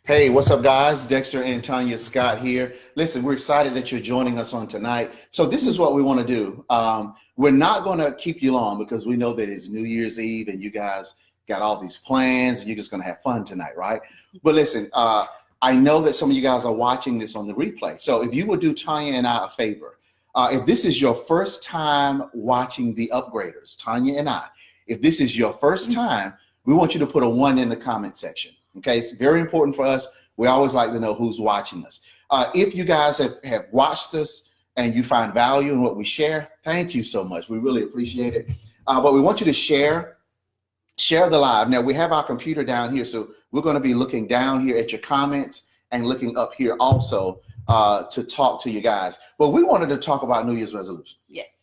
Hey, what's up, guys? Dexter and Tonya Scott here. Listen, we're excited that you're joining us on tonight. So this is what we want to do. We're not going to keep you long because we know that it's New Year's Eve and you guys got all these plans and you're just going to have fun tonight, right? But listen, I know that some of you guys are watching this on the replay. So if you would do Tonya and I a favor, if this is your first time watching The Upgraders, Tonya and I, if this is your first time, we want you to put a 1 in the comment section. Okay, it's very important for us. We always like to know who's watching us. If you guys have watched us and you find value in what we share, thank you so much. We really appreciate it. But we want you to share the live. Now we have our computer down here, so we're going to be looking down here at your comments and looking up here also to talk to you guys. But we wanted to talk about New Year's resolution. Yes.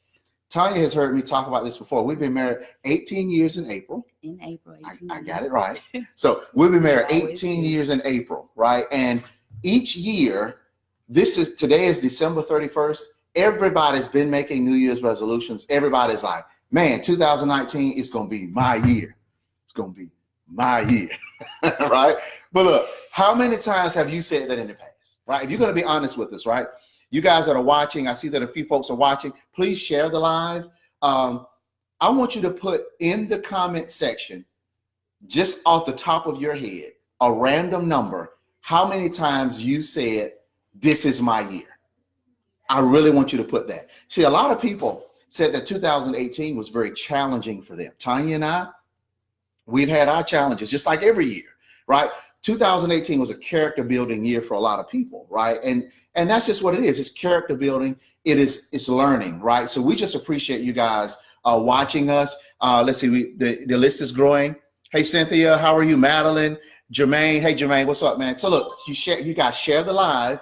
Tonya has heard me talk about this before. We've been married 18 years in April. In April, 18 I got it right. So we've been married 18 years in April, right? And each year, today is December 31st. Everybody's been making New Year's resolutions. Everybody's like, man, 2019 is going to be my year. It's going to be my year, right? But look, how many times have you said that in the past, right? If you're going to be honest with us, right? You guys that are watching, I see that a few folks are watching. Please share the live. I want you to put in the comment section, just off the top of your head, a random number, how many times you said, this is my year. I really want you to put that. See, a lot of people said that 2018 was very challenging for them. Tonya and I, we've had our challenges just like every year, right? 2018 was a character building year for a lot of people, right? And that's just what it is. It's character building. It's learning, right? So we just appreciate you guys watching us. Let's see, the list is growing. Hey, Cynthia, how are you? Madeline, Jermaine. Hey, Jermaine, what's up, man? So look, you guys share the live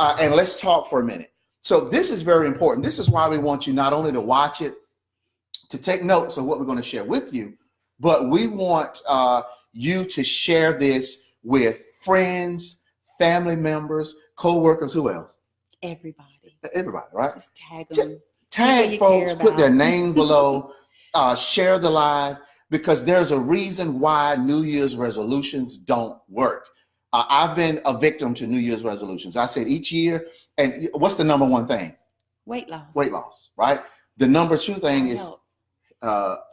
and let's talk for a minute. So this is very important. This is why we want you not only to watch it, to take notes of what we're going to share with you, but we want you to share this with friends, family members, co-workers, who else? Everybody, right? Just tag them. Tag folks, put their name below, share the live, because there's a reason why New Year's resolutions don't work. I've been a victim to New Year's resolutions. I said each year, and what's the number one thing? Weight loss. Weight loss, right? The number two thing is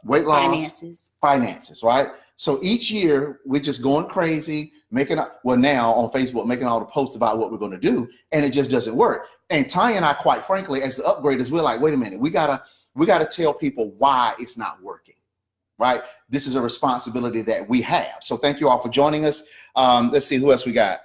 weight loss. Finances, right? So each year we're just going crazy, now on Facebook, making all the posts about what we're going to do, and it just doesn't work. And Tonya and I, quite frankly, as the upgraders, we're like, wait a minute, we gotta tell people why it's not working, right? This is a responsibility that we have. So thank you all for joining us. Let's see who else we got.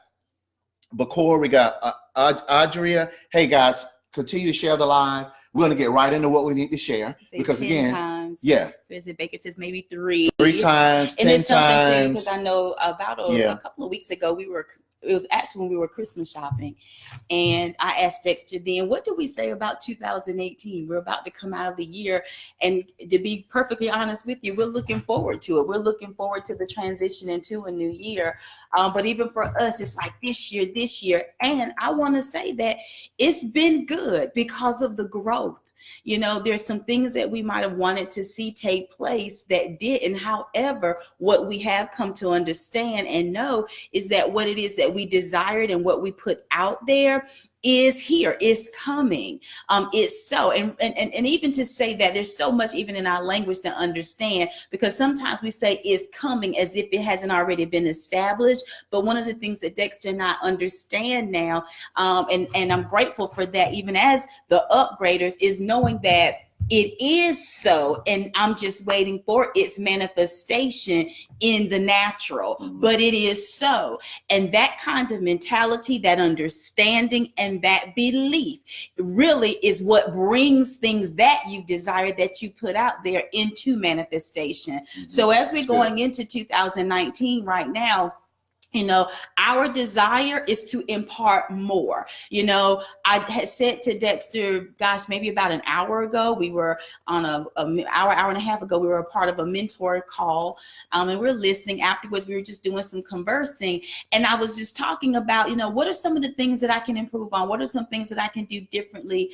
Bakor, we got Adria. Hey guys, continue to share the live. We're going to get right into what we need to share because again, times. Yeah. Visit Baker says maybe 3 times, 10 and it's something times. too, because I know about a couple of weeks ago it was actually when we were Christmas shopping, and I asked Dexter then, what do we say about 2018? We're about to come out of the year, and to be perfectly honest with you, we're looking forward to it. We're looking forward to the transition into a new year. But even for us, it's like this year. And I want to say that it's been good because of the growth. You know, there's some things that we might have wanted to see take place that didn't. However, what we have come to understand and know is that what it is that we desired and what we put out there is here, is coming. It's so, and even to say that there's so much even in our language to understand, because sometimes we say it's coming as if it hasn't already been established. But one of the things that Dexter and I understand now, and I'm grateful for that, even as the upgraders, is knowing that it is so, and I'm just waiting for its manifestation in the natural, but it is so. And that kind of mentality, that understanding, and that belief really is what brings things that you desire, that you put out there, into manifestation. So as we're going into 2019 right now, you know, our desire is to impart more. You know, I had said to Dexter, gosh, maybe about an hour ago, we were on an hour and a half ago, we were a part of a mentor call, and we were listening. Afterwards, we were just doing some conversing, and I was just talking about, you know, what are some of the things that I can improve on? What are some things that I can do differently,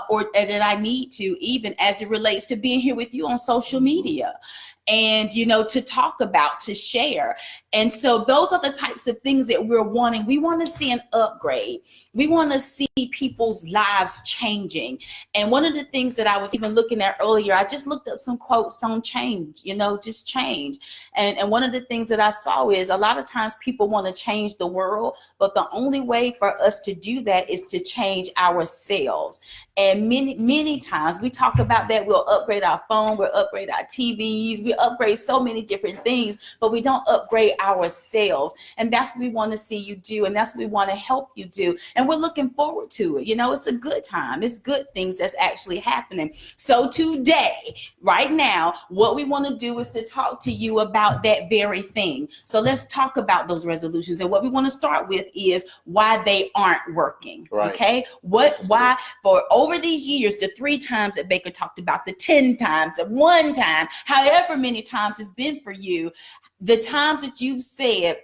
or that I need to, even as it relates to being here with you on social media? and, to talk about, to share. And so those are the types of things that we're wanting. We want to see an upgrade. We want to see people's lives changing. And one of the things that I was even looking at earlier, I just looked up some quotes on change, just change. And one of the things that I saw is a lot of times people want to change the world, but the only way for us to do that is to change ourselves. And many times we talk about that. We'll upgrade our phone, we'll upgrade our TVs, we upgrade so many different things, but we don't upgrade ourselves. And that's what we want to see you do. And that's what we want to help you do. And we're looking forward to it. It's a good time. It's good things that's actually happening. So today, right now, what we want to do is to talk to you about that very thing. So let's talk about those resolutions. And what we want to start with is why they aren't working. Right. Okay. Why for over these years, the 3 times that Baker talked about, the 10 times, the 1 time, however many times it's been for you, the times that you've said,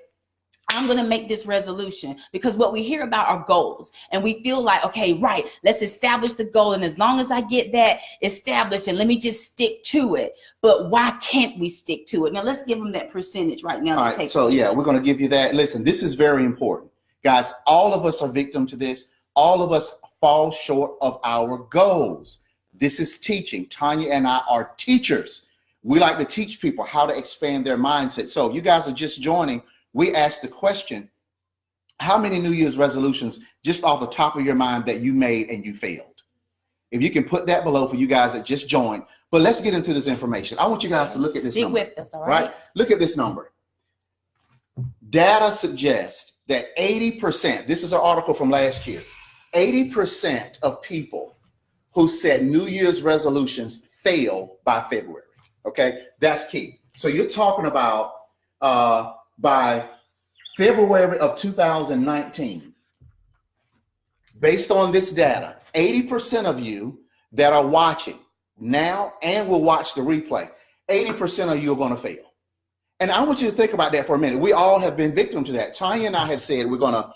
I'm going to make this resolution, because what we hear about are goals, and we feel like, okay, right, let's establish the goal. And as long as I get that established, and let me just stick to it. But why can't we stick to it? Now let's give them that percentage right now. All right. So yeah, we're going to give you that. Listen, this is very important, guys. All of us are victim to this. All of us fall short of our goals. This is teaching. Tonya and I are teachers. We like to teach people how to expand their mindset. So if you guys are just joining, we asked the question, how many New Year's resolutions just off the top of your mind that you made and you failed? If you can put that below for you guys that just joined. But let's get into this information. I want you guys to look at this number. Stick with us, all right? Look at this number. Data suggests that 80%, this is an article from last year, 80% of people who set New Year's resolutions fail by February. Okay, that's key. So you're talking about by February of 2019, based on this data, 80% of you that are watching now and will watch the replay, 80% of you are going to fail. And I want you to think about that for a minute. We all have been victim to that. Tonya and I have said we're going to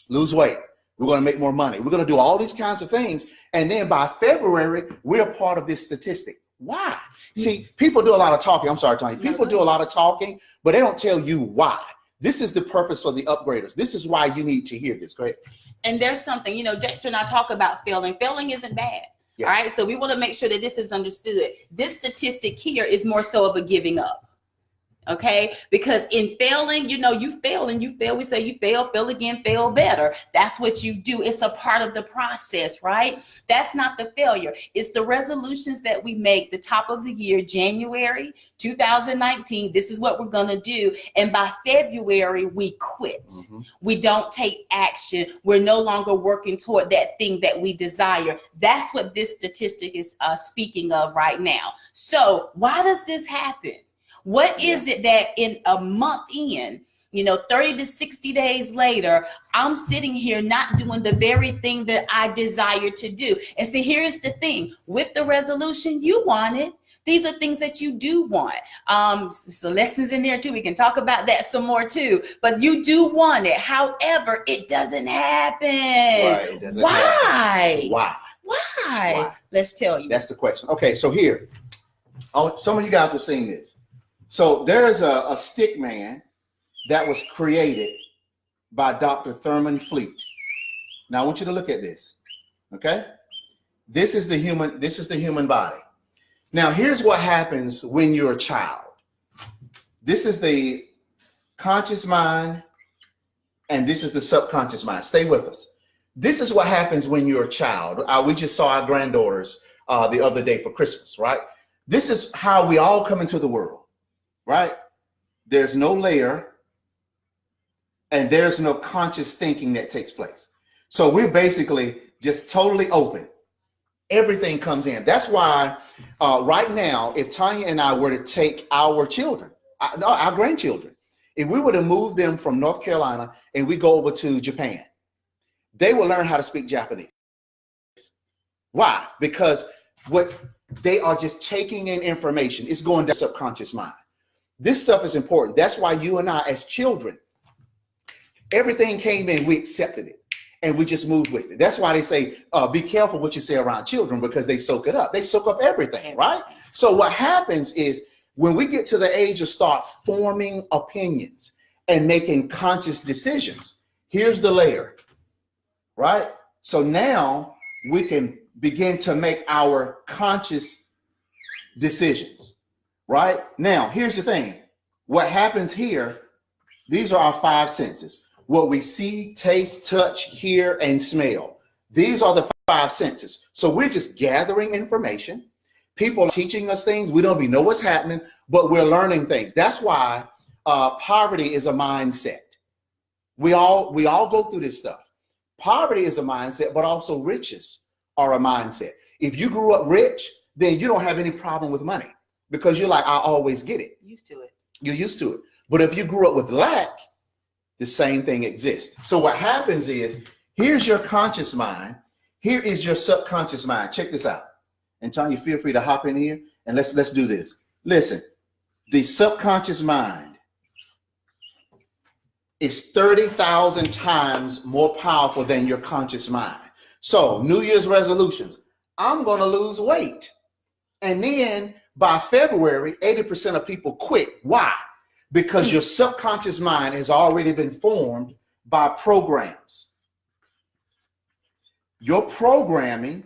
lose weight. We're going to make more money. We're going to do all these kinds of things. And then by February, we're part of this statistic. Why? See, people do a lot of talking. I'm sorry, Tonya. People do a lot of talking, but they don't tell you why. This is the purpose for the upgraders. This is why you need to hear this. Great. And there's something, Dexter and I talk about failing. Failing isn't bad. Yeah. All right. So we want to make sure that this is understood. This statistic here is more so of a giving up. Okay, because in failing, you fail and you fail. We say you fail again, fail better. That's what you do. It's a part of the process, right? That's not the failure. It's the resolutions that we make the top of the year, January 2019. This is what we're going to do. And by February, we quit. Mm-hmm. We don't take action. We're no longer working toward that thing that we desire. That's what this statistic is speaking of right now. So why does this happen? What is it that in a month in, 30 to 60 days later, I'm sitting here not doing the very thing that I desire to do? And see, here's the thing. With the resolution, you want it. These are things that you do want. So lessons in there too. We can talk about that some more too. But you do want it. However, it doesn't happen. Right, it doesn't happen. Why? Let's tell you. That's the question. Okay, so here, some of you guys have seen this. So there is a stick man that was created by Dr. Thurman Fleet. Now I want you to look at this. Okay? This is the human body. Now here's what happens when you're a child. This is the conscious mind and this is the subconscious mind. Stay with us. This is what happens when you're a child. We just saw our granddaughters the other day for Christmas, right? This is how we all come into the world. Right? There's no layer and there's no conscious thinking that takes place. So we're basically just totally open. Everything comes in. That's why right now, if Tonya and I were to take our children, our grandchildren, if we were to move them from North Carolina and we go over to Japan, they will learn how to speak Japanese. Why? Because what they are just taking in information. It's going to subconscious mind. This stuff is important. That's why you and I, as children, everything came in, we accepted it, and we just moved with it. That's why they say, be careful what you say around children, because they soak it up. They soak up everything, right? So what happens is When we get to the age of start forming opinions and making conscious decisions, here's the layer, right? So now we can begin to make our conscious decisions, right? Now, here's the thing. What happens here, these are our five senses. What we see, taste, touch, hear, and smell. These are the five senses. So we're just gathering information. People are teaching us things. We don't even know what's happening, but we're learning things. That's why poverty is a mindset. We all go through this stuff. Poverty is a mindset, but also riches are a mindset. If you grew up rich, then you don't have any problem with money because you're like, I always get it. Used to it. You're used to it. But if you grew up with lack, the same thing exists. So what happens is, here's your conscious mind. Here is your subconscious mind. Check this out. And Tonya, feel free to hop in here and let's do this. Listen, the subconscious mind is 30,000 times more powerful than your conscious mind. So New Year's resolutions, I'm going to lose weight. And then by February, 80% of people quit. Why? Because your subconscious mind has already been formed by programs. Your programming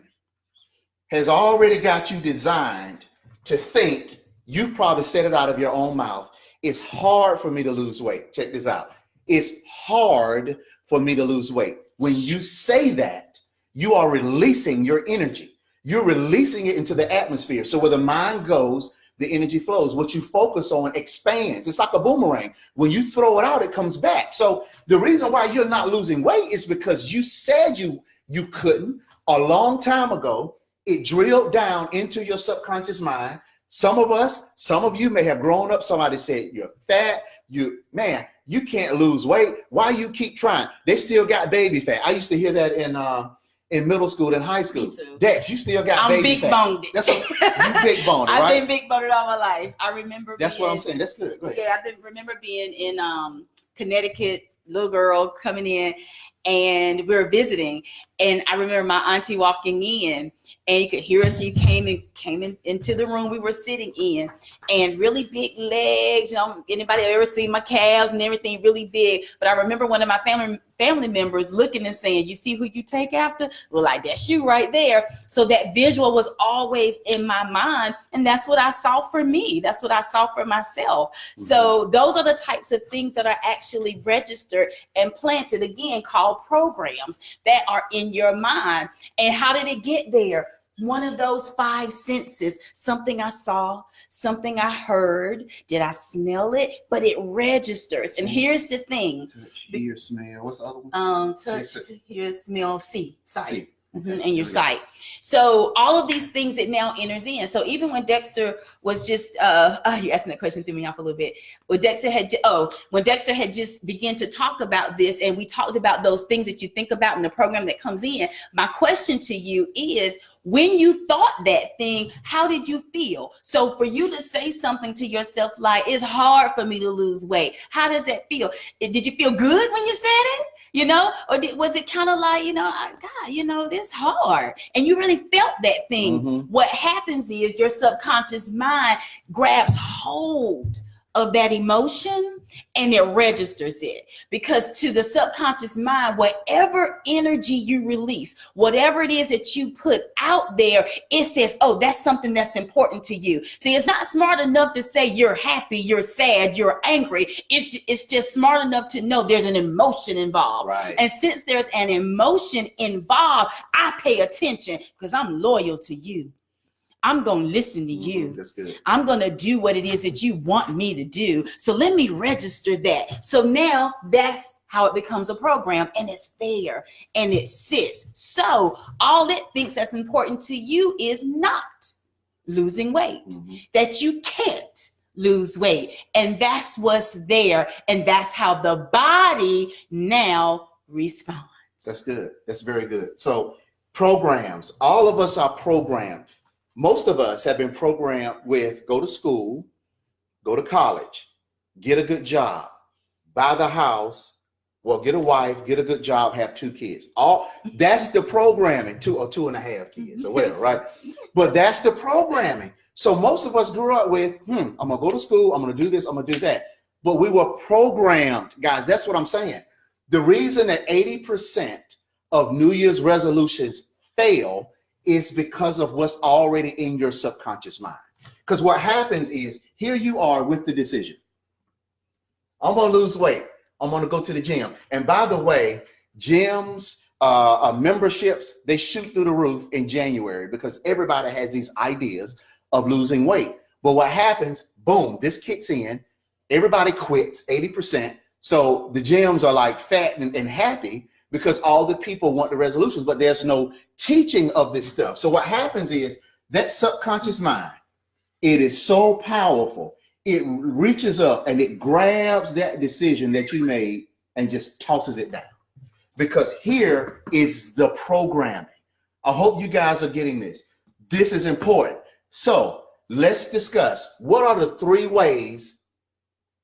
has already got you designed to think. You probably said it out of your own mouth. It's hard for me to lose weight. Check this out. It's hard for me to lose weight. When you say that, you are releasing your energy. You're releasing it into the atmosphere. So where the mind goes, the energy flows. What you focus on expands. It's like a boomerang. When you throw it out, it comes back. So the reason why you're not losing weight is because you said you couldn't a long time ago. It drilled down into your subconscious mind. Some of you may have grown up. Somebody said you're fat. You can't lose weight. Why you keep trying? They still got baby fat. I used to hear that in middle school and high school. Dex, you still got baby fat. I'm big boned. That's what you big boned, right? I've been big boned all my life. I remember. That's what I'm saying. That's good. Go ahead. Yeah, remember being in Connecticut, little girl coming in, and we were visiting. And I remember my auntie walking in, and you could hear her. She came into the room we were sitting in, and really big legs. You know, anybody ever seen my calves and everything? Really big. But I remember one of my family members looking and saying, "You see who you take after? Well, like that's you right there." So that visual was always in my mind, and that's what I saw for me. That's what I saw for myself. Mm-hmm. So those are the types of things that are actually registered and planted, again, called programs that are in your mind. And how did it get there? One of those five senses, something I saw, something I heard. Did I smell it? But it registers. And here's the thing. Touch, hear, smell. What's the other one? Touch, hear, smell, see, sight. See. Mm-hmm, and your sight. So all of these things it now enters in. So even when Dexter was just, you asked me that question, threw me off a little bit. When Dexter had just begun to talk about this, and we talked about those things that you think about in the program that comes in, my question to you is, when you thought that thing, how did you feel? So for you to say something to yourself like, it's hard for me to lose weight, how does that feel? Did you feel good when you said it? You know, or was it kind of like, God, this hard, and you really felt that thing? Mm-hmm. What happens is your subconscious mind grabs hold of that emotion and it registers it, because to the subconscious mind, whatever energy you release, whatever it is that you put out there, it says, oh, that's something that's important to you. See, it's not smart enough to say you're happy, you're sad, you're angry. It's just smart enough to know there's an emotion involved. Right. And since there's an emotion involved, I pay attention because I'm loyal to you. I'm going to listen to you. That's good. I'm going to do what it is that you want me to do. So let me register that. So now that's how it becomes a program, and it's there and it sits. So all it thinks that's important to you is not losing weight, mm-hmm. that you can't lose weight. And that's what's there. And that's how the body now responds. That's good. That's very good. So programs, all of us are programmed. Most of us have been programmed with go to school, go to college, get a good job, buy the house, well, get a wife, get a good job, have 2 kids. That's the programming, 2 or 2.5 kids or whatever, right? But that's the programming. So most of us grew up with, I'm gonna go to school, I'm gonna do this, I'm gonna do that. But we were programmed, guys. That's what I'm saying. The reason that 80% of New Year's resolutions fail is because of what's already in your subconscious mind. Because what happens is, here you are with the decision. I'm gonna lose weight. I'm gonna go to the gym. And by the way, gyms, memberships, they shoot through the roof in January because everybody has these ideas of losing weight. But what happens, boom, this kicks in, everybody quits, 80%. So the gyms are like fat and happy because all the people want the resolutions, but there's no teaching of this stuff. So what happens is that subconscious mind, it is so powerful. It reaches up and it grabs that decision that you made and just tosses it down. Because here is the programming. I hope you guys are getting this. This is important. So let's discuss, what are the 3 ways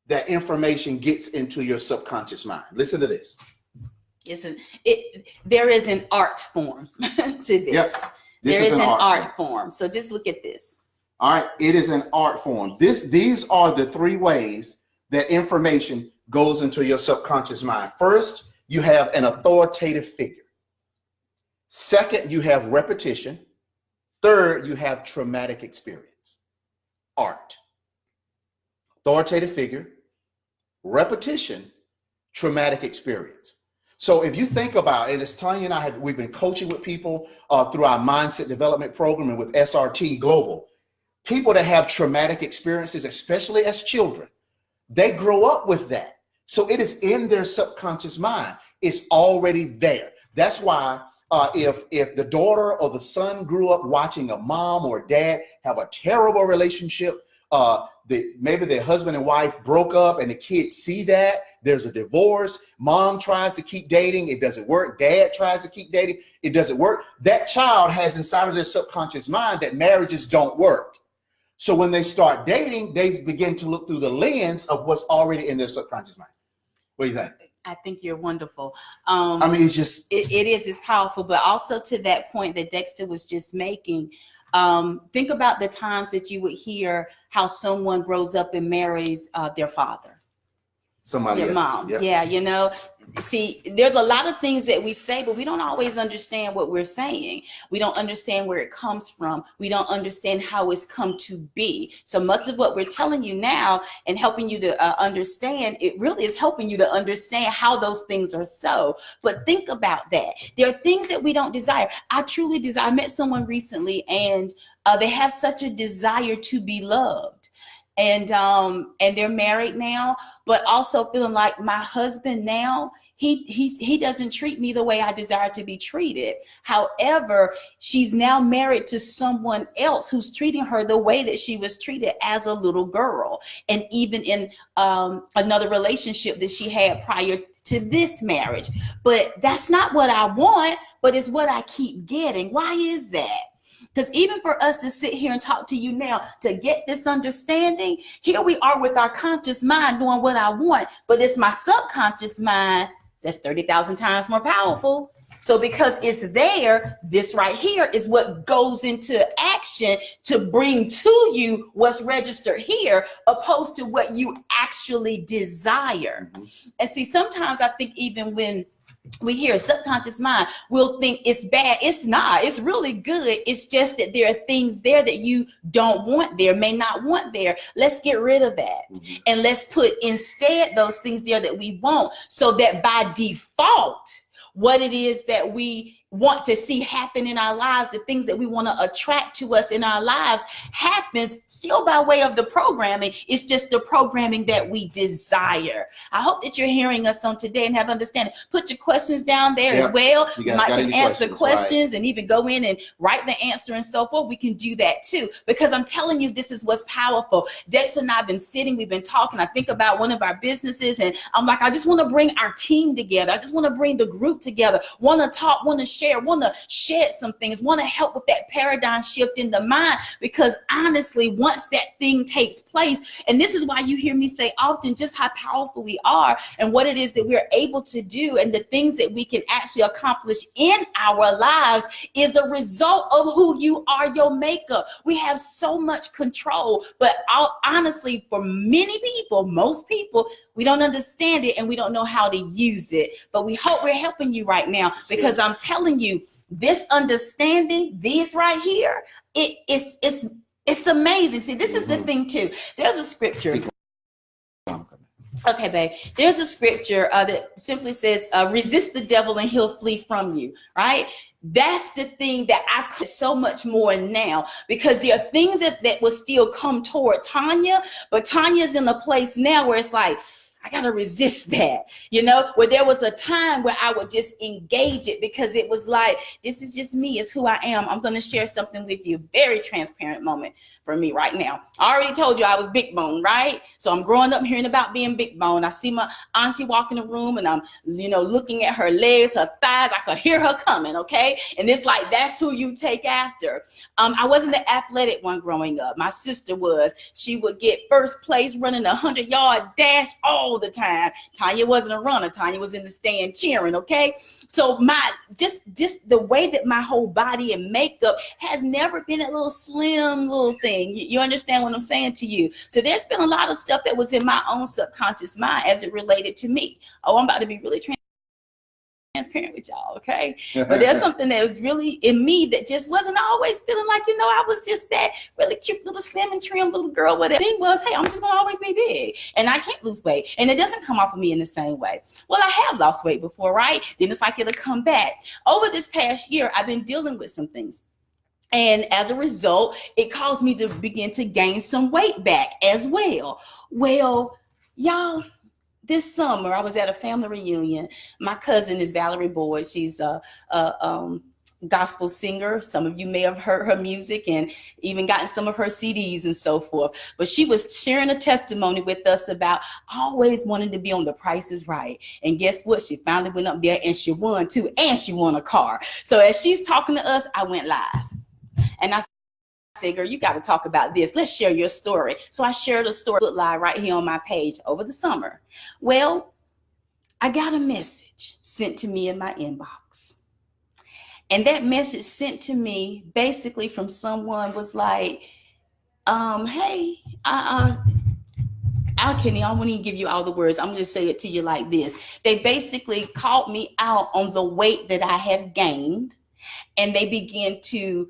that information gets into your subconscious mind? Listen to this. There is an art form to this. Yep. There is an art form. So just look at this. All right, it is an art form. These are the 3 ways that information goes into your subconscious mind. First, you have an authoritative figure. Second, you have repetition. Third, you have traumatic experience. Art. Authoritative figure, repetition, traumatic experience. So if you think about it, as Tonya and I we've been coaching with people through our mindset development program and with SRT Global, people that have traumatic experiences, especially as children, they grow up with that. So it is in their subconscious mind. It's already there. That's why if the daughter or the son grew up watching a mom or dad have a terrible relationship, maybe their husband and wife broke up and the kids see that, there's a divorce, mom tries to keep dating, it doesn't work, dad tries to keep dating, it doesn't work. That child has inside of their subconscious mind that marriages don't work. So when they start dating, they begin to look through the lens of what's already in their subconscious mind. What do you think? I think you're wonderful. I mean, it's just... It's powerful, but also to that point that Dexter was just making, think about the times that you would hear how someone grows up and marries their father. Somebody your mom. Yep. Yeah, you know, see, there's a lot of things that we say, but we don't always understand what we're saying. We don't understand where it comes from. We don't understand how it's come to be. So much of what we're telling you now and helping you to understand, it really is helping you to understand how those things are so. But think about that. There are things that we don't desire. I truly desire. I met someone recently and they have such a desire to be loved. And they're married now, but also feeling like my husband now, he doesn't treat me the way I desire to be treated. However, she's now married to someone else who's treating her the way that she was treated as a little girl. And even in another relationship that she had prior to this marriage. But that's not what I want, but it's what I keep getting. Why is that? Because even for us to sit here and talk to you now to get this understanding, here we are with our conscious mind doing what I want, but it's my subconscious mind that's 30,000 times more powerful. So because it's there, this right here is what goes into action to bring to you what's registered here, opposed to what you actually desire. And see, sometimes I think even when we hear a subconscious mind, we'll think it's bad. It's not. It's really good. It's just that there are things there that you don't want there, may not want there. Let's get rid of that. And let's put instead those things there that we want, so that by default, what it is that we want to see happen in our lives, the things that we want to attract to us in our lives, happens still by way of the programming. It's just the programming that we desire. I hope that you're hearing us on today and have understanding. Put your questions down there as well. You might can answer questions and even go in and write the answer and so forth. We can do that too, because I'm telling you, this is what's powerful. Dexter and I have been sitting, we've been talking. I think about one of our businesses and I'm like, I just want to bring our team together. I just want to bring the group together. Want to talk, want to share, want to shed some things, want to help with that paradigm shift in the mind, because honestly, once that thing takes place, and this is why you hear me say often just how powerful we are and what it is that we're able to do and the things that we can actually accomplish in our lives is a result of who you are, your makeup. We have so much control, but honestly, for many people, most people, we don't understand it and we don't know how to use it. But we hope we're helping you right now, because I'm telling you, this understanding, these right here, it's amazing. See, this is the thing too. There's a scripture. Okay, babe. There's a scripture that simply says, resist the devil and he'll flee from you, right? That's the thing that I could so much more now, because there are things that will still come toward Tonya, but Tanya's in a place now where it's like, I got to resist that, you know, where there was a time where I would just engage it because it was like, this is just me. It's who I am. I'm going to share something with you. Very transparent moment for me right now. I already told you I was big bone, right? So I'm growing up hearing about being big bone. I see my auntie walk in the room and I'm, looking at her legs, her thighs. I could hear her coming. Okay. And it's like, that's who you take after. I wasn't the athletic one growing up. My sister was. She would get first place running a 100-yard dash all the time. Tonya wasn't a runner. Tonya was in the stand cheering. Okay. So my just the way that my whole body and makeup has never been a little slim little thing. You understand what I'm saying to you? So there's been a lot of stuff that was in my own subconscious mind as it related to me. Oh, I'm about to be really transparent with y'all, okay? But there's something that was really in me that just wasn't always feeling like, I was just that really cute little slim and trim little girl. Whatever thing was, hey, I'm just gonna always be big and I can't lose weight. And it doesn't come off of me in the same way. Well, I have lost weight before, right? Then it's like it'll come back. Over this past year, I've been dealing with some things. And as a result, it caused me to begin to gain some weight back as well. Well, y'all, this summer, I was at a family reunion. My cousin is Valerie Boyd. She's a gospel singer. Some of you may have heard her music and even gotten some of her CDs and so forth. But she was sharing a testimony with us about always wanting to be on The Price is Right. And guess what? She finally went up there and she won too. And she won a car. So as she's talking to us, I went live. And I said, girl, you got to talk about this. Let's share your story. So I shared a story live right here on my page over the summer. Well, I got a message sent to me in my inbox. And that message sent to me basically from someone was like, hey, I won't even give you all the words. I'm going to just say it to you like this. They basically called me out on the weight that I have gained. And they began to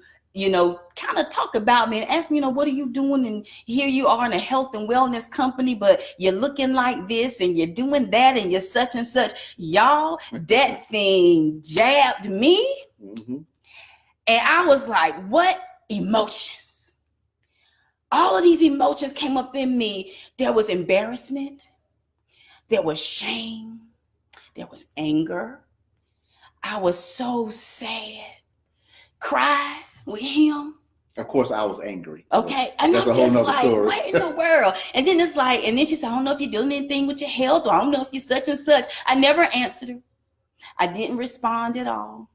kind of talk about me and ask me, what are you doing? And here you are in a health and wellness company, but you're looking like this and you're doing that and you're such and such. Y'all, that thing jabbed me. Mm-hmm. And I was like, what emotions? All of these emotions came up in me. There was embarrassment. There was shame. There was anger. I was so sad. Cried with him. Of course, I was angry. Okay. And that's I'm a whole just nother like, story. what in the world? And then it's like, and then she said, I don't know if you're doing anything with your health, or I don't know if you're such and such. I never answered her. I didn't respond at all.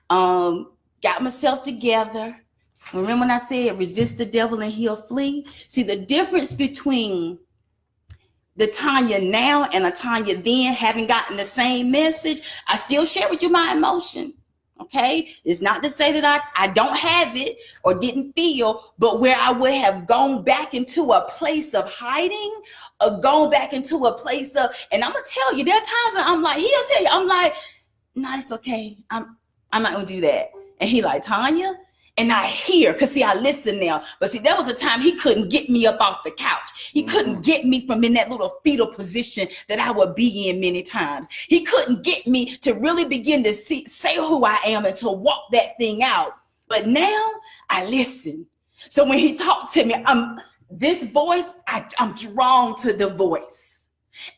Got myself together. Remember when I said, resist the devil and he'll flee? See, the difference between the Tonya now and a Tonya then, having gotten the same message, I still share with you my emotion. Okay, it's not to say that I don't have it or didn't feel, but where I would have gone back into a place of hiding, or gone back into a place of, and I'm gonna tell you, there are times when I'm like, he'll tell you, I'm like, no, it's okay, I'm not gonna do that. And he like, Tonya, and I hear, because see, I listen now. But see, there was a time he couldn't get me up off the couch. He couldn't get me from in that little fetal position that I would be in many times. He couldn't get me to really begin to say who I am and to walk that thing out. But now I listen. So when he talked to me, this voice, I'm drawn to the voice.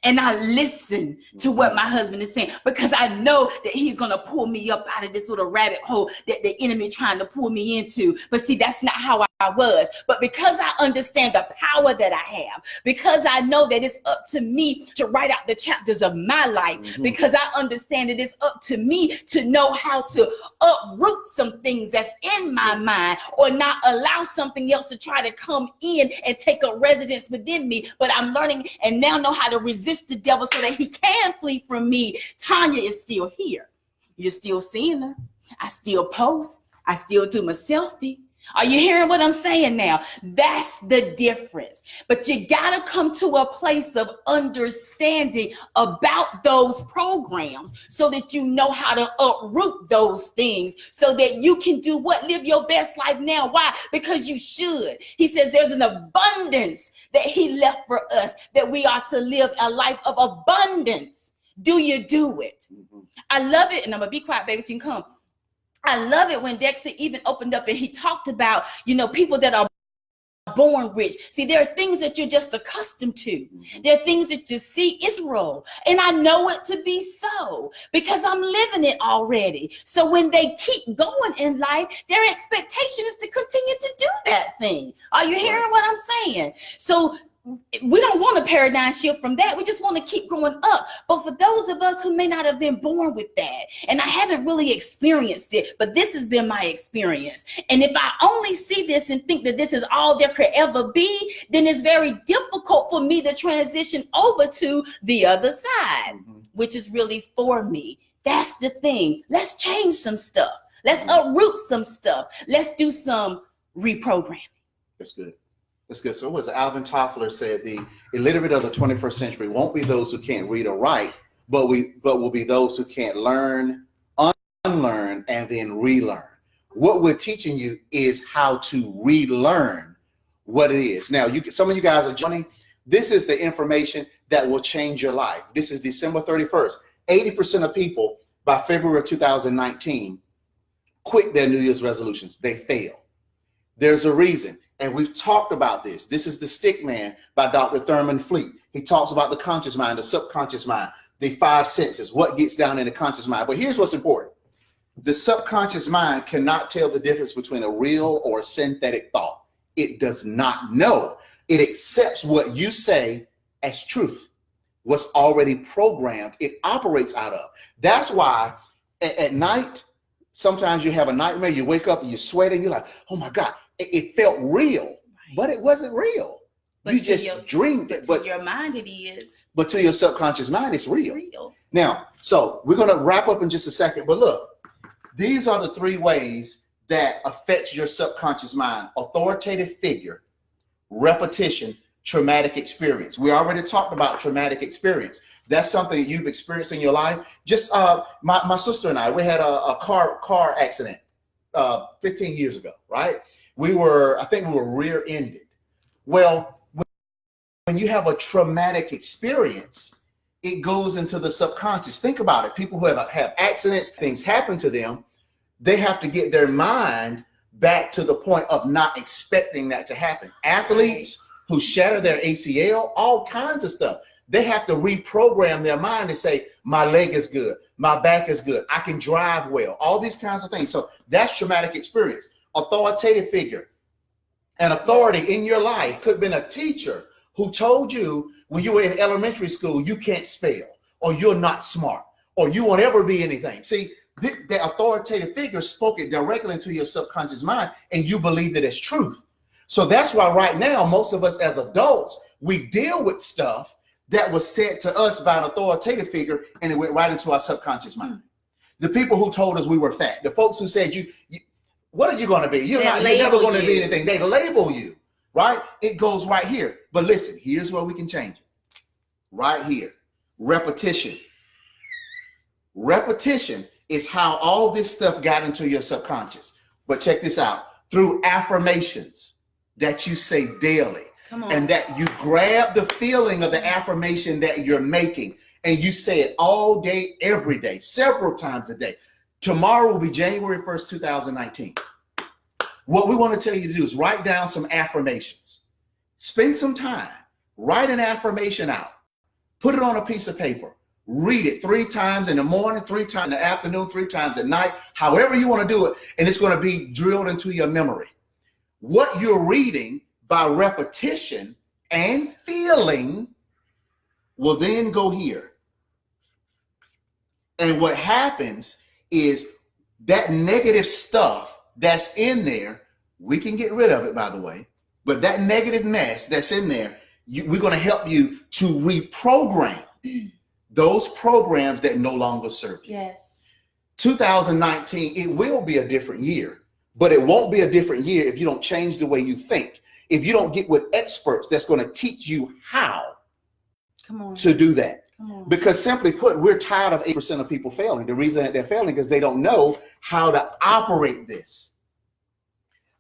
And I listen to what my husband is saying, because I know that he's going to pull me up out of this little rabbit hole that the enemy trying to pull me into. But see, that's not how I I was, but because I understand the power that I have, because I know that it's up to me to write out the chapters of my life, because I understand that it's up to me to know how to uproot some things that's in my mind, or not allow something else to try to come in and take a residence within me. But I'm learning and now know how to resist the devil so that he can flee from me. Tonya is still here. You're still seeing her. I still post. I still do my selfie. Are you hearing what I'm saying now? That's the difference. But you got to come to a place of understanding about those programs so that you know how to uproot those things so that you can do what? Live your best life now. Why? Because you should. He says there's an abundance that he left for us, that we are to live a life of abundance. Do you do it? I love it. And I'm going to be quiet, baby, so you can come. I love it when Dexter even opened up and he talked about, people that are born rich. See, there are things that you're just accustomed to. There are things that you see Israel. And I know it to be so because I'm living it already. So when they keep going in life, their expectation is to continue to do that thing. Are you hearing what I'm saying? So we don't want a paradigm shift from that. We just want to keep going up. But for those of us who may not have been born with that, and I haven't really experienced it, but this has been my experience. And if I only see this and think that this is all there could ever be, then it's very difficult for me to transition over to the other side, which is really for me. That's the thing. Let's change some stuff. Let's uproot some stuff. Let's do some reprogramming. That's good. That's good. So as Alvin Toffler said, the illiterate of the 21st century won't be those who can't read or write, but will be those who can't learn, unlearn, and then relearn. What we're teaching you is how to relearn what it is. Now, some of you guys are joining. This is the information that will change your life. This is December 31st. 80% of people by February 2019 quit their New Year's resolutions. They fail. There's a reason. And we've talked about this. This is The Stick Man by Dr. Thurman Fleet. He talks about the conscious mind, the subconscious mind, the five senses, what gets down in the conscious mind. But here's what's important. The subconscious mind cannot tell the difference between a real or a synthetic thought. It does not know. It accepts what you say as truth, what's already programmed, it operates out of. That's why at night, sometimes you have a nightmare, you wake up and you're sweating, you're like, oh my God. It felt real, but it wasn't real. But you just dreamed it. But to your mind, it is. But to your subconscious mind, it's real. It's real. Now, so we're going to wrap up in just a second. But look, these are the three ways that affects your subconscious mind: authoritative figure, repetition, traumatic experience. We already talked about traumatic experience. That's something that you've experienced in your life. Just my sister and I, we had a car accident 15 years ago, right? I think we were rear-ended. Well, when you have a traumatic experience, it goes into the subconscious. Think about it. People who have accidents, things happen to them, they have to get their mind back to the point of not expecting that to happen. Athletes who shatter their ACL, all kinds of stuff. They have to reprogram their mind and say, my leg is good, my back is good, I can drive well, all these kinds of things. So that's traumatic experience. Authoritative figure. An authority in your life could have been a teacher who told you when you were in elementary school, you can't spell, or you're not smart, or you won't ever be anything. See, the authoritative figure spoke it directly into your subconscious mind, and you believed it as truth. So that's why right now, most of us as adults, we deal with stuff that was said to us by an authoritative figure, and it went right into our subconscious mind. The people who told us we were fat, the folks who said you what are you going to be? You're never going to be anything. They label you, right? It goes right here. But listen, here's where we can change it. Right here. Repetition. Repetition is how all this stuff got into your subconscious. But check this out. Through affirmations that you say daily. Come on. And that you grab the feeling of the affirmation that you're making and you say it all day, every day, several times a day. Tomorrow will be January 1st, 2019. What we want to tell you to do is write down some affirmations. Spend some time. Write an affirmation out. Put it on a piece of paper. Read it 3 times in the morning, 3 times in the afternoon, 3 times at night, however you want to do it. And it's going to be drilled into your memory. what you're reading by repetition and feeling will then go here. And what happens is that negative stuff that's in there, we can get rid of it, by the way, but that negative mess that's in there, we're going to help you to reprogram those programs that no longer serve you. Yes. 2019, it will be a different year, but it won't be a different year if you don't change the way you think. If you don't get with experts that's going to teach you how to do that. Because simply put, we're tired of 8% of people failing. The reason that they're failing is they don't know how to operate this.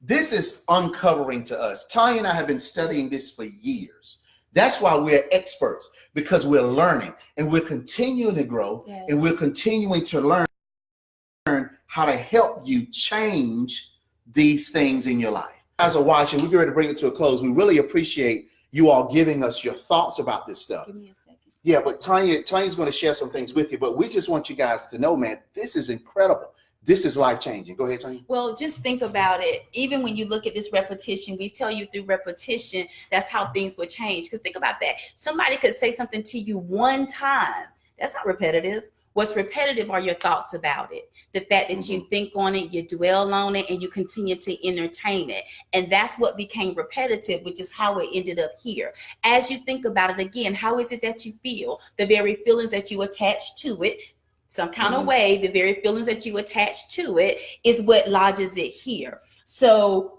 This is uncovering to us. Tonya and I have been studying this for years. That's why we're experts, because we're learning and we're continuing to grow. Yes. And we're continuing to learn how to help you change these things in your life. As a watching, we're ready to bring it to a close. We really appreciate you all giving us your thoughts about this stuff. Give me a second. Yeah, but Tanya's going to share some things with you, but we just want you guys to know, man, this is incredible. This is life-changing. Go ahead, Tonya. Well, just think about it. Even when you look at this repetition, we tell you through repetition, that's how things will change. Because think about that. Somebody could say something to you one time. That's not repetitive. What's repetitive are your thoughts about it. The fact that you think on it, you dwell on it, and you continue to entertain it. And that's what became repetitive, which is how it ended up here. As you think about it again, how is it that you feel? The very feelings that you attach to it, some kind of way, the very feelings that you attach to it is what lodges it here. So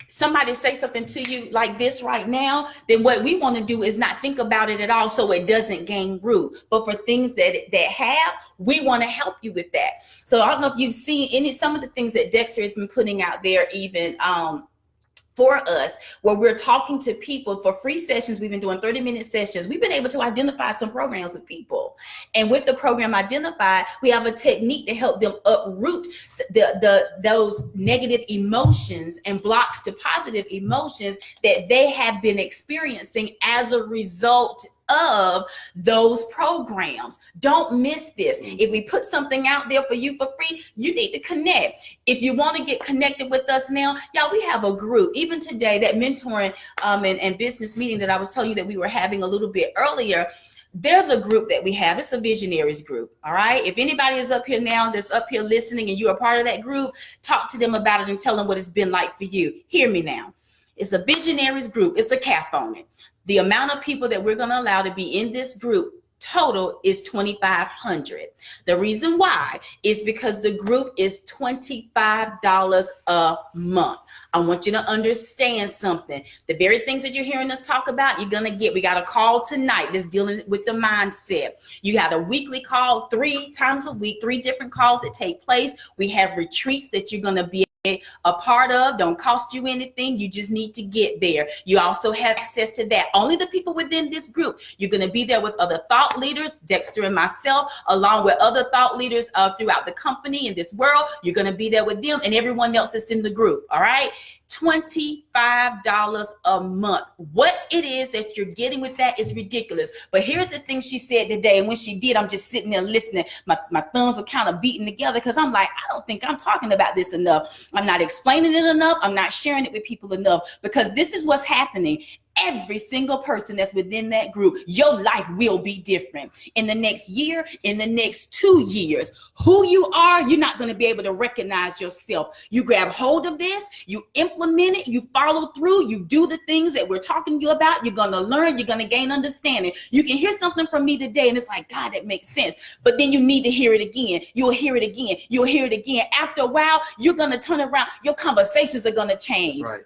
somebody say something to you like this right now, then what we want to do is not think about it at all so it doesn't gain root. But for things that have, we want to help you with that. So I don't know if you've seen some of the things that Dexter has been putting out there, even for us, where we're talking to people for free sessions. We've been doing 30-minute sessions. We've been able to identify some programs with people. And with the program identified, we have a technique to help them uproot those negative emotions and blocks to positive emotions that they have been experiencing as a result of those programs. Don't miss this. If we put something out there for you for free, you need to connect. If you want to get connected with us now, y'all, we have a group. Even today, that mentoring and business meeting that I was telling you that we were having a little bit earlier, there's a group that we have. It's a visionaries group. All right. If anybody is up here now, that's up here listening, and you're a part of that group, talk to them about it and tell them what it's been like for you. Hear me now. It's a visionaries group. It's a cap on it. The amount of people that we're going to allow to be in this group total is 2,500. The reason why is because the group is $25 a month. I want you to understand something. The very things that you're hearing us talk about, you're going to get. We got a call tonight that's dealing with the mindset. You got a weekly call 3 times a week, 3 different calls that take place. We have retreats that you're going to be a part of. Don't cost you anything. You just need to get there. You also have access to that. Only the people within this group. You're going to be there with other thought leaders, Dexter and myself, along with other thought leaders throughout the company in this world. You're going to be there with them and everyone else that's in the group. All right. $25 a month. What it is that you're getting with that is ridiculous. But here's the thing she said today. And when she did, I'm just sitting there listening. My thumbs are kind of beating together because I'm like, I don't think I'm talking about this enough. I'm not explaining it enough. I'm not sharing it with people enough, because this is what's happening. Every single person that's within that group, your life will be different in the next year, in the next 2 years. Who you are, you're not going to be able to recognize yourself. You grab hold of this, you implement it, you follow through, you do the things that we're talking to you about. You're going to learn, you're going to gain understanding. You can hear something from me today and it's like, God, that makes sense. But then you need to hear it again. You'll hear it again. You'll hear it again. After a while, you're going to turn around. Your conversations are going to change. That's right.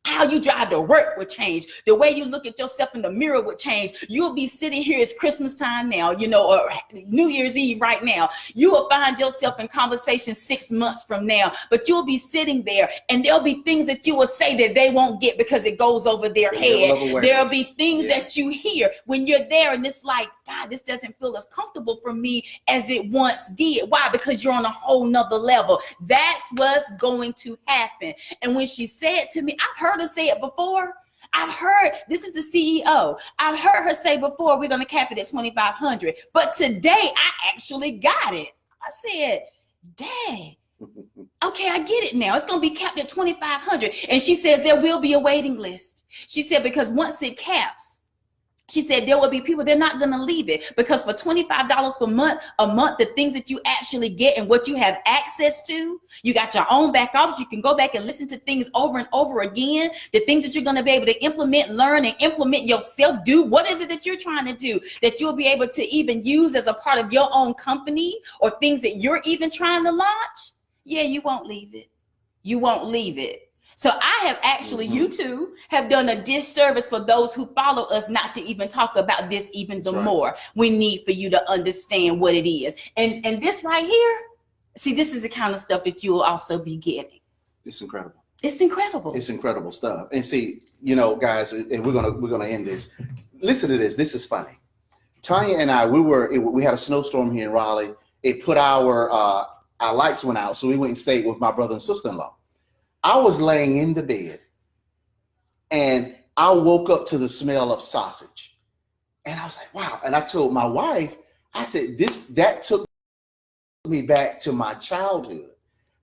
How you drive to work would change. The way you look at yourself in the mirror would change. You'll be sitting here, it's Christmas time now, or New Year's Eve right now. You will find yourself in conversation 6 months from now, but you'll be sitting there and there'll be things that you will say that they won't get because it goes over their head. There'll be things that you hear when you're there and it's like, God, this doesn't feel as comfortable for me as it once did. Why? Because you're on a whole nother level. That's what's going to happen. And when she said to me, I've heard her say it before. I've heard, this is the CEO. I've heard her say before, we're going to cap it at 2,500. But today I actually got it. I said, Dad, Okay, I get it now. It's going to be capped at 2,500. And she says there will be a waiting list. She said, because once it caps, she said there will be people, they're not going to leave it, because for $25 per month, the things that you actually get and what you have access to, you got your own back office. You can go back and listen to things over and over again. The things that you're going to be able to implement, learn, and implement yourself. Do what is it that you're trying to do that you'll be able to even use as a part of your own company, or things that you're even trying to launch. Yeah, you won't leave it. You won't leave it. So I have actually, you two have done a disservice for those who follow us not to even talk about this even the more. We need for you to understand what it is. And this right here, see, this is the kind of stuff that you will also be getting. It's incredible. It's incredible. It's incredible stuff. And see, you know, guys, and we're gonna end this. Listen to this. This is funny. Tonya and I, we had a snowstorm here in Raleigh. It put our lights went out, so we went and stayed with my brother and sister-in-law. I was laying in the bed and I woke up to the smell of sausage. And I was like, wow. And I told my wife, I said, that took me back to my childhood,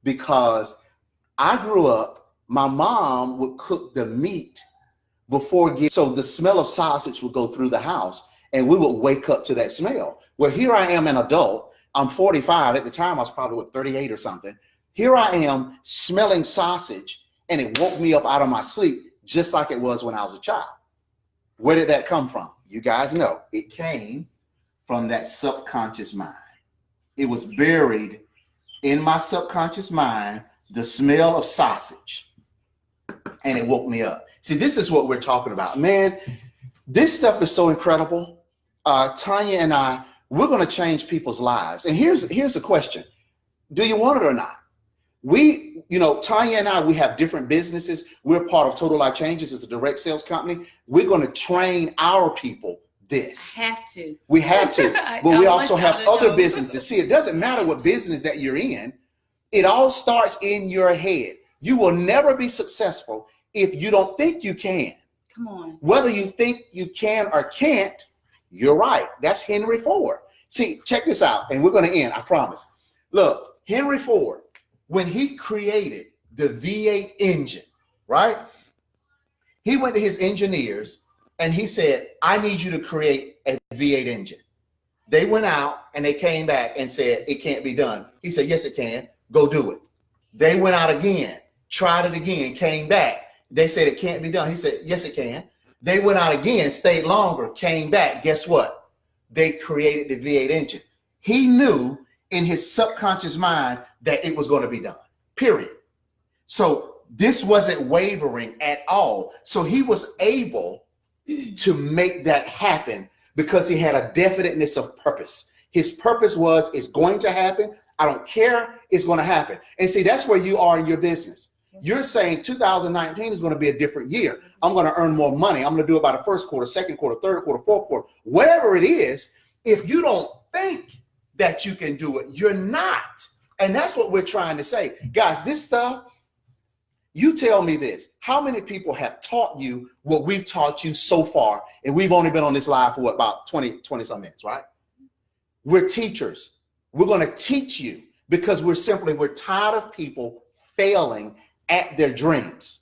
because I grew up, my mom would cook the meat so the smell of sausage would go through the house and we would wake up to that smell. Well, here I am, an adult. I'm 45. At the time, I was probably 38 or something. Here I am smelling sausage, and it woke me up out of my sleep, just like it was when I was a child. Where did that come from? You guys know. It came from that subconscious mind. It was buried in my subconscious mind, the smell of sausage, and it woke me up. See, this is what we're talking about. Man, this stuff is so incredible. Tonya and I, we're going to change people's lives. And here's the question. Do you want it or not? Tonya and I, we have different businesses. We're part of Total Life Changes. It's a direct sales company. We're going to train our people this. We have to. But we also have other businesses. See, it doesn't matter what business that you're in. It all starts in your head. You will never be successful if you don't think you can. Come on. Whether you think you can or can't, you're right. That's Henry Ford. See, check this out, and we're going to end, I promise. Look, Henry Ford, when he created the V8 engine, right? He went to his engineers and he said, I need you to create a V8 engine. They went out and they came back and said, it can't be done. He said, yes, it can. Go do it. They went out again, tried it again, came back. They said, it can't be done. He said, yes, it can. They went out again, stayed longer, came back. Guess what? They created the V8 engine. He knew in his subconscious mind that it was going to be done, period. So this wasn't wavering at all. So he was able to make that happen because he had a definiteness of purpose. His purpose was, it's going to happen. I don't care. It's going to happen. And see, that's where you are in your business. You're saying 2019 is going to be a different year. I'm going to earn more money. I'm going to do it by the first quarter, second quarter, third quarter, fourth quarter, whatever it is. If you don't think that you can do it, you're not. And that's what we're trying to say. Guys, this stuff, you tell me this. How many people have taught you what we've taught you so far? And we've only been on this live for what, about 20 some minutes, right? We're teachers. We're going to teach you because we're tired of people failing at their dreams.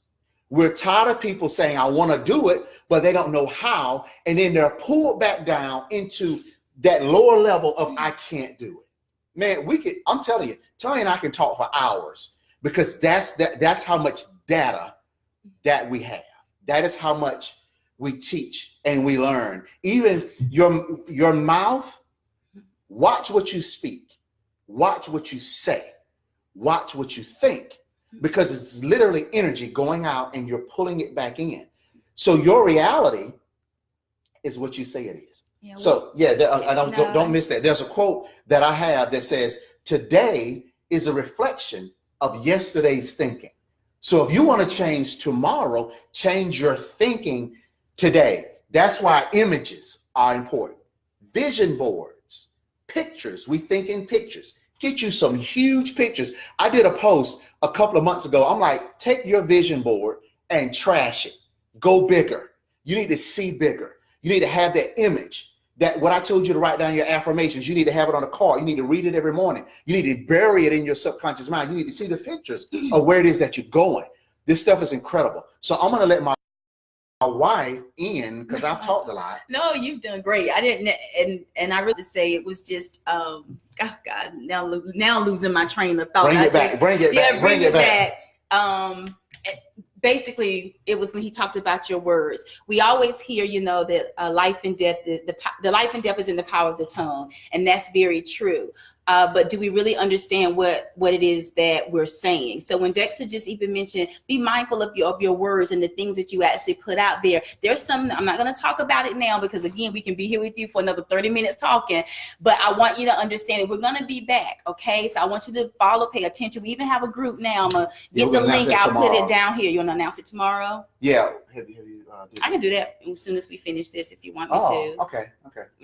We're tired of people saying, I want to do it, but they don't know how. And then they're pulled back down into that lower level of, I can't do it. Man, I'm telling you, Tonya and I can talk for hours because that's how much data that we have. That is how much we teach and we learn. Even your mouth, watch what you speak, watch what you say, watch what you think, because it's literally energy going out and you're pulling it back in. So your reality is what you say it is. Yeah, don't miss that. There's a quote that I have that says, today is a reflection of yesterday's thinking. So if you want to change tomorrow, change your thinking today. That's why images are important. Vision boards, pictures. We think in pictures. Get you some huge pictures. I did a post a couple of months ago. I'm like, take your vision board and trash it. Go bigger. You need to see bigger. You need to have that image. That what I told you to write down your affirmations, you need to have it on a card. You need to read it every morning. You need to bury it in your subconscious mind. You need to see the pictures of where it is that you're going. This stuff is incredible. So I'm going to let my wife in because I've talked a lot. No, you've done great. I didn't, and I really say it was just, oh God, now losing my train of thought. Bring it back. Basically, it was when he talked about your words. We always hear, that life and death, the life and death is in the power of the tongue, and that's very true. But do we really understand what it is that we're saying? So when Dexter just even mentioned, be mindful of your words and the things that you actually put out there. There's some, I'm not going to talk about it now because again, we can be here with you for another 30 minutes talking, but I want you to understand that we're going to be back. Okay. So I want you to pay attention. We even have a group now. I'm going to get the link. I'll put it down here. You want to announce it tomorrow? Yeah. I can do that as soon as we finish this if you want me to.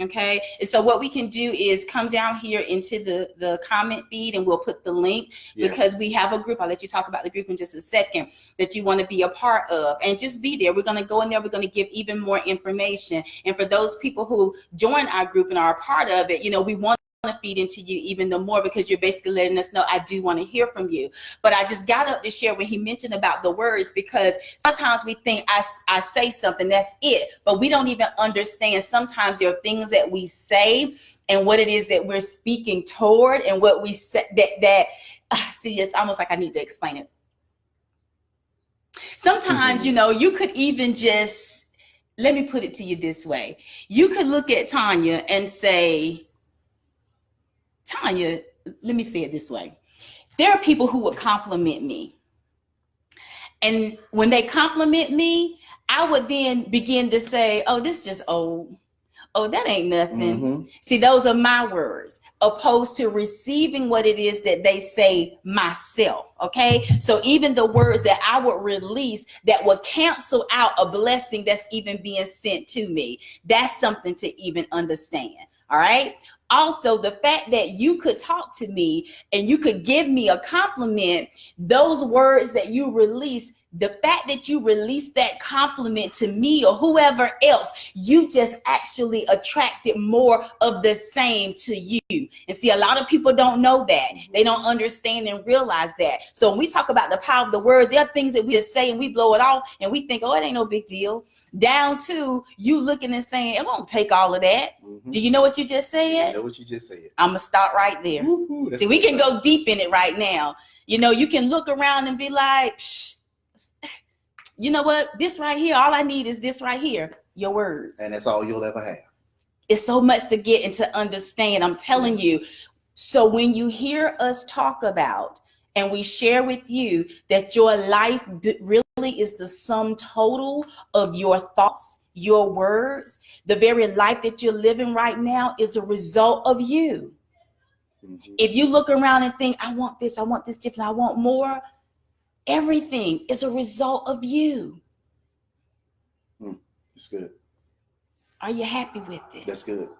Okay. And so what we can do is come down here into the comment feed and we'll put the link because we have a group. I'll let you talk about the group in just a second that you want to be a part of and just be there. We're going to go in there. We're going to give even more information. And for those people who join our group and are a part of it, we want to feed into you even the more because you're basically letting us know I do want to hear from you. But I just got up to share when he mentioned about the words because sometimes we think I say something, that's it, but we don't even understand sometimes there are things that we say and what it is that we're speaking toward and what we say that see, it's almost like I need to explain it. Sometimes you could even just, let me put it to you this way. You could look at Tonya and say, Tonya, let me say it this way. There are people who would compliment me. And when they compliment me, I would then begin to say, oh, this is just old. Oh, that ain't nothing. See, those are my words, opposed to receiving what it is that they say myself. Okay. So even the words that I would release that would cancel out a blessing that's even being sent to me. That's something to even understand. All right. Also, the fact that you could talk to me and you could give me a compliment, those words that you release, the fact that you release that compliment to me or whoever else, you just actually attracted more of the same to you. And see, a lot of people don't know that. They don't understand and realize that. So when we talk about the power of the words, there are things that we just say and we blow it off and we think, oh, it ain't no big deal. Down to you looking and saying, it won't take all of that. Do you know what you just said? I know what you just said. I'm going to start right there. See, we can go deep in it right now. You can look around and be like, psh, you know what? This right here, all I need is this right here, your words. And that's all you'll ever have. It's so much to get and to understand. I'm telling you. So when you hear us talk about and we share with you that your life really is the sum total of your thoughts, your words, the very life that you're living right now is a result of you. If you look around and think, I want this different, I want more, everything is a result of you. That's good. Are you happy with it? That's good.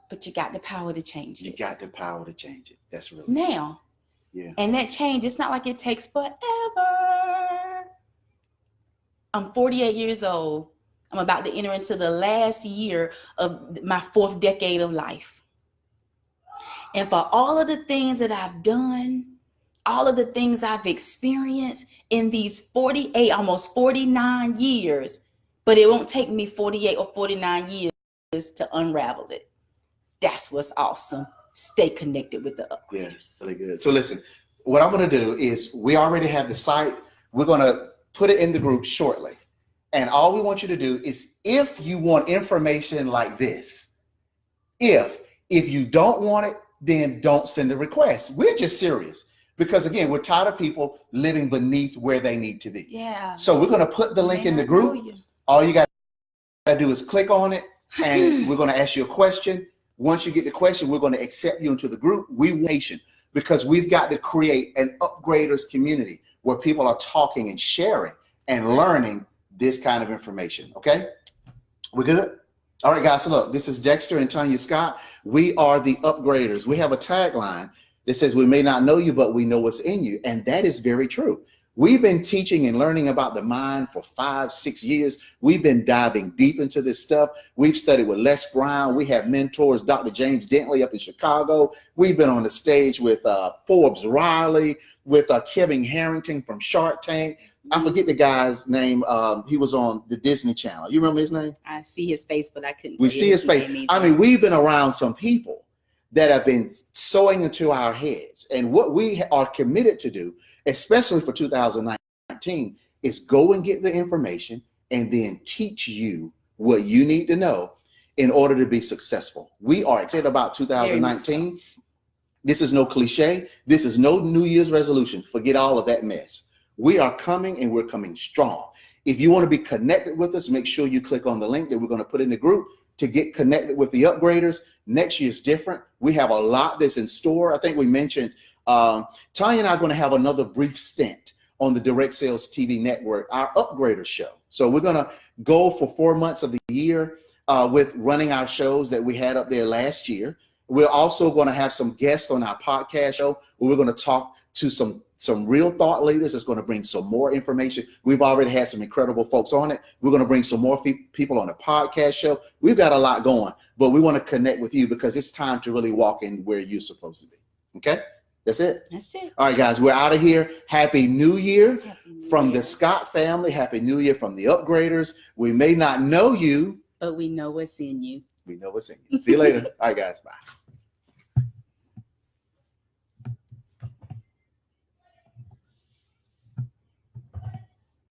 But you got the power to change it. You got the power to change it. That's really now. Yeah. And that change, it's not like it takes forever. I'm 48 years old. I'm about to enter into the last year of my 4th decade of life. And for all of the things that I've done, all of the things I've experienced in these 48, almost 49 years, but it won't take me 48 or 49 years to unravel it. That's what's awesome. Stay connected with the upgraders. Yeah, really good. So listen, what I'm going to do is we already have the site. We're going to put it in the group shortly. And all we want you to do is if you want information like this, if you don't want it, then don't send a request. We're just serious. Because again, we're tired of people living beneath where they need to be. Yeah. So we're going to put the link in the group. All you got to do is click on it and we're going to ask you a question. Once you get the question, we're going to accept you into the group. We want patient because we've got to create an upgraders community where people are talking and sharing and learning this kind of information. Okay. We're good. All right, guys. So look, this is Dexter and Tonya Scott. We are the upgraders. We have a tagline that says we may not know you, but we know what's in you. And that is very true. We've been teaching and learning about the mind for 5-6 years. We've been diving deep into this stuff. We've studied with Les Brown. We have mentors, Dr. James Dentley up in Chicago. We've been on the stage with Forbes Riley, with Kevin Harrington from Shark Tank. I forget the guy's name. He was on the Disney Channel. You remember his name? I see his face, but I couldn't. We see his face. I mean, we've been around some people that have been sowing into our heads. And what we are committed to do, especially for 2019, is go and get the information and then teach you what you need to know in order to be successful. We are excited about 2019. This is no cliche. This is no New Year's resolution. Forget all of that mess. We are coming, and we're coming strong. If you want to be connected with us, make sure you click on the link that we're going to put in the group to get connected with the upgraders. Next year's different. We have a lot that's in store. I think we mentioned Tonya and I are going to have another brief stint on the Direct Sales TV network, our upgrader show. So we're going to go for 4 months of the year with running our shows that we had up there last year. We're also going to have some guests on our podcast show where we're going to talk to some real thought leaders that's going to bring some more information. We've already had some incredible folks on it. We're going to bring some more people on the podcast show. We've got a lot going, but we want to connect with you because it's time to really walk in where you're supposed to be. Okay? That's it. That's it. All right, guys, we're out of here. Happy New Year from the the Scott family. Happy New Year from the upgraders. We may not know you, but we know what's in you. We know what's in you. See you later. All right, guys. Bye.